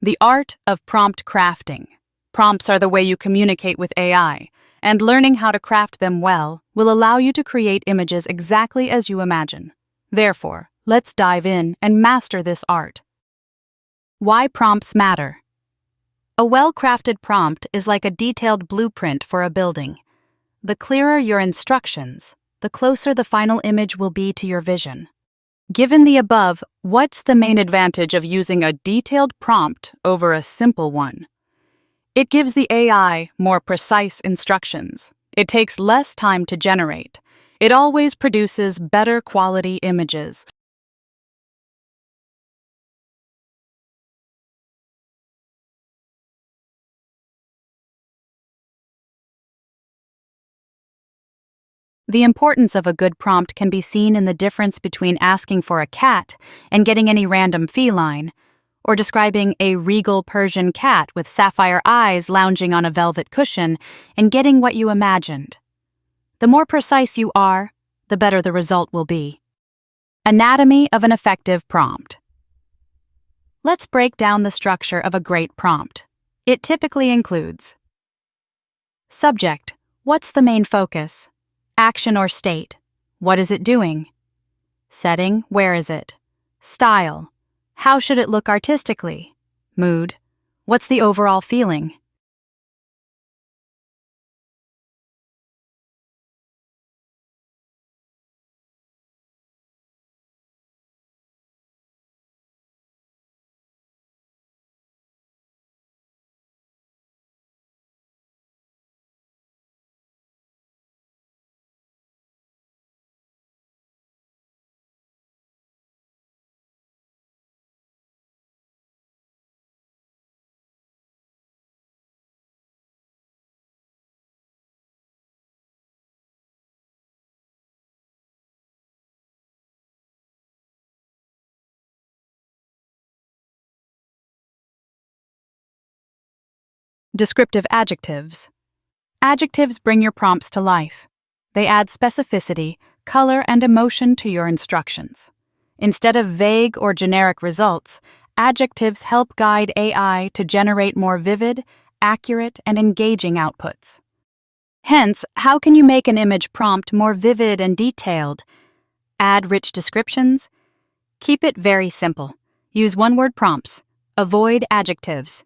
The art of prompt crafting. Prompts are the way you communicate with AI, and learning how to craft them well will allow you to create images exactly as you imagine. Therefore, let's dive in and master this art. Why prompts matter. A well-crafted prompt is like a detailed blueprint for a building. The clearer your instructions, the closer the final image will be to your vision. Given the above, what's the main advantage of using a detailed prompt over a simple one? It gives the AI more precise instructions. It takes less time to generate. It always produces better quality images. The importance of a good prompt can be seen in the difference between asking for a cat and getting any random feline, or describing a regal Persian cat with sapphire eyes lounging on a velvet cushion and getting what you imagined. The more precise you are, the better the result will be. Anatomy of an effective prompt. Let's break down the structure of a great prompt. It typically includes subject. What's the main focus? Action or state. What is it doing? Setting. Where is it? Style. How should it look artistically? Mood. What's the overall feeling? Descriptive adjectives. Adjectives bring your prompts to life. They add specificity, color, and emotion to your instructions. Instead of vague or generic results, adjectives help guide AI to generate more vivid, accurate, and engaging outputs. Hence, how can you make an image prompt more vivid and detailed? Add rich descriptions. Keep it very simple. Use one-word prompts. Avoid adjectives.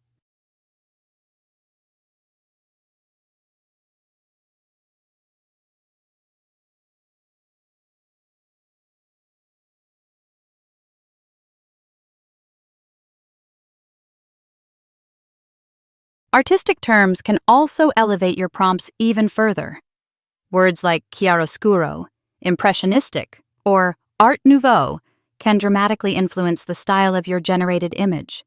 Artistic terms can also elevate your prompts even further. Words like chiaroscuro, impressionistic, or art nouveau can dramatically influence the style of your generated image.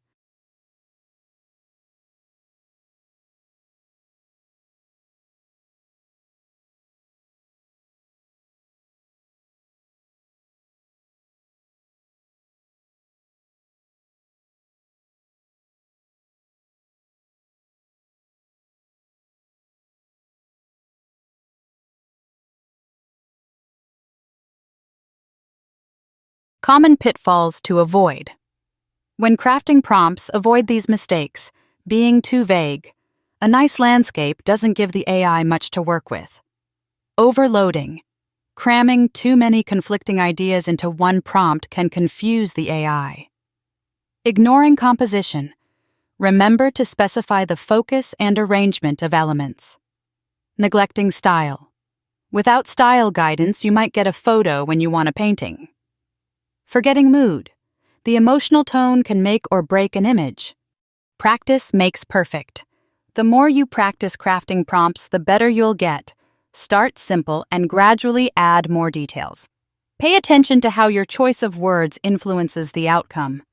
Common pitfalls to avoid. When crafting prompts, avoid these mistakes. Being too vague. A nice landscape doesn't give the AI much to work with. Overloading. Cramming too many conflicting ideas into one prompt can confuse the AI. Ignoring composition. Remember to specify the focus and arrangement of elements. Neglecting style. Without style guidance, you might get a photo when you want a painting. Forgetting mood. The emotional tone can make or break an image. Practice makes perfect. The more you practice crafting prompts, the better you'll get. Start simple and gradually add more details. Pay attention to how your choice of words influences the outcome.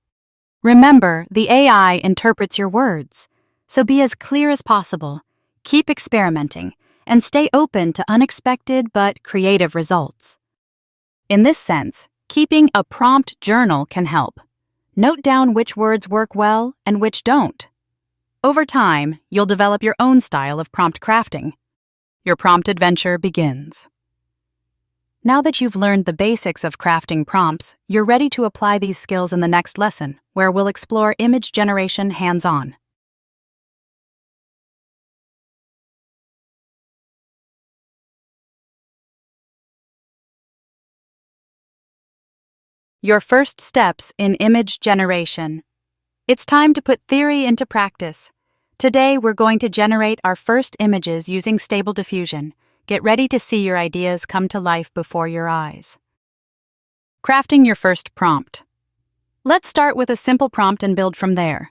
Remember, the AI interprets your words, so be as clear as possible. Keep experimenting, and stay open to unexpected but creative results. In this sense, keeping a prompt journal can help. Note down which words work well and which don't. Over time, you'll develop your own style of prompt crafting. Your prompt adventure begins. Now that you've learned the basics of crafting prompts, you're ready to apply these skills in the next lesson, where we'll explore image generation hands-on. Your first steps in image generation. It's time to put theory into practice. Today, we're going to generate our first images using Stable Diffusion. Get ready to see your ideas come to life before your eyes. Crafting your first prompt. Let's start with a simple prompt and build from there.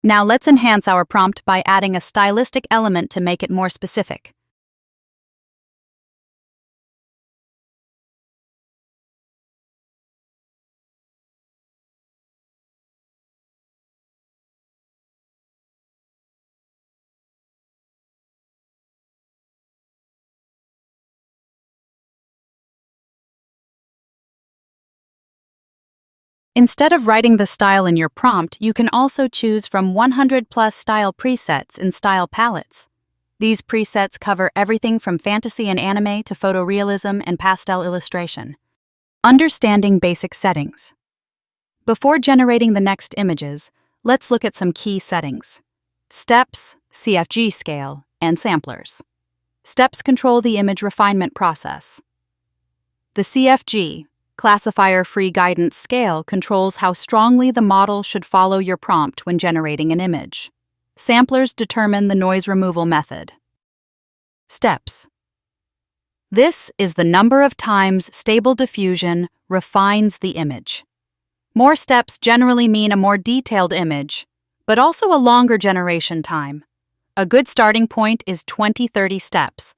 Now let's enhance our prompt by adding a stylistic element to make it more specific. Instead of writing the style in your prompt, you can also choose from 100+ style presets in style palettes. These presets cover everything from fantasy and anime to photorealism and pastel illustration. Understanding basic settings. Before generating the next images, let's look at some key settings. Steps, CFG scale, and samplers. Steps control the image refinement process. The CFG, Classifier Free Guidance Scale, controls how strongly the model should follow your prompt when generating an image. Samplers determine the noise removal method. Steps. This is the number of times Stable Diffusion refines the image. More steps generally mean a more detailed image, but also a longer generation time. A good starting point is 20-30 steps.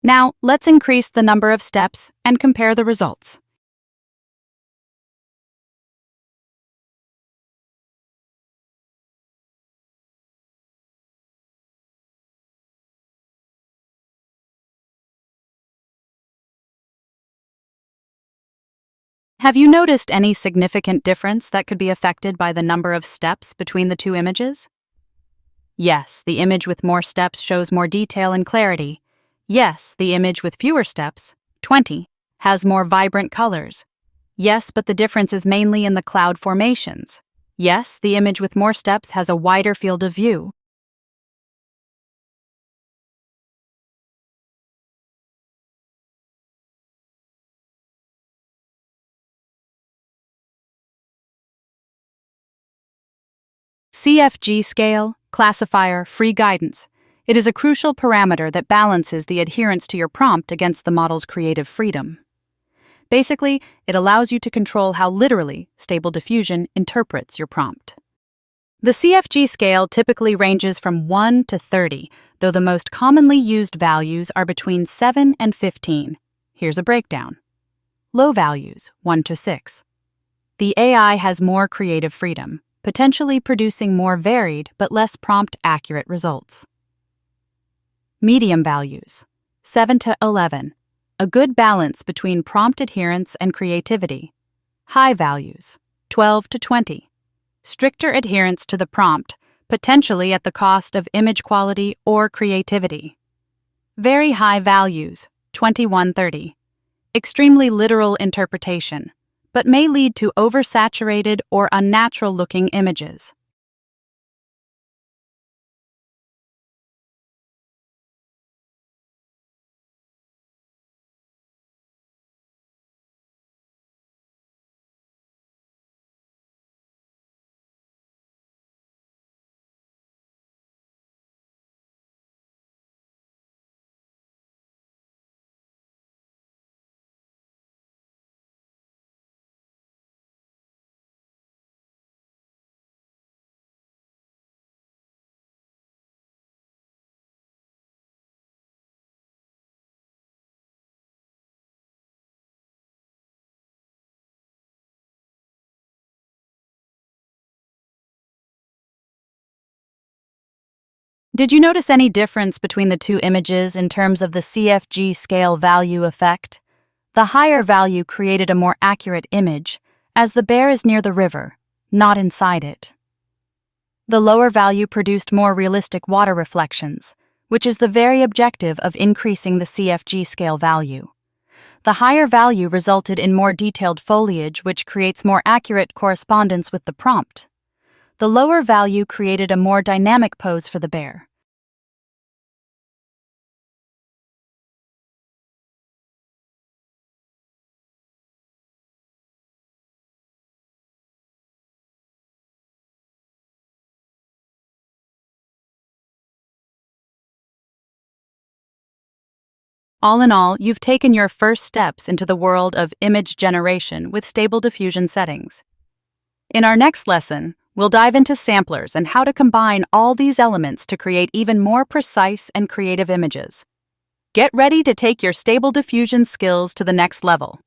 Now, let's increase the number of steps and compare the results. Have you noticed any significant difference that could be affected by the number of steps between the two images? Yes, the image with more steps shows more detail and clarity. Yes, the image with fewer steps, 20, has more vibrant colors. Yes, but the difference is mainly in the cloud formations. Yes, the image with more steps has a wider field of view. CFG scale, classifier, free guidance. It is a crucial parameter that balances the adherence to your prompt against the model's creative freedom. Basically, it allows you to control how literally Stable Diffusion interprets your prompt. The CFG scale typically ranges from 1 to 30, though the most commonly used values are between 7 and 15. Here's a breakdown. Low values, 1 to 6. The AI has more creative freedom, potentially producing more varied but less prompt-accurate results. Medium values, 7 to 11. A good balance between prompt adherence and creativity. High values, 12 to 20. Stricter adherence to the prompt, potentially at the cost of image quality or creativity. Very high values, 21-30. Extremely literal interpretation, but may lead to oversaturated or unnatural-looking images. Did you notice any difference between the two images in terms of the CFG scale value effect? The higher value created a more accurate image, as the bear is near the river, not inside it. The lower value produced more realistic water reflections, which is the very objective of increasing the CFG scale value. The higher value resulted in more detailed foliage, which creates more accurate correspondence with the prompt. The lower value created a more dynamic pose for the bear. All in all, you've taken your first steps into the world of image generation with Stable Diffusion settings. In our next lesson, we'll dive into samplers and how to combine all these elements to create even more precise and creative images. Get ready to take your Stable Diffusion skills to the next level.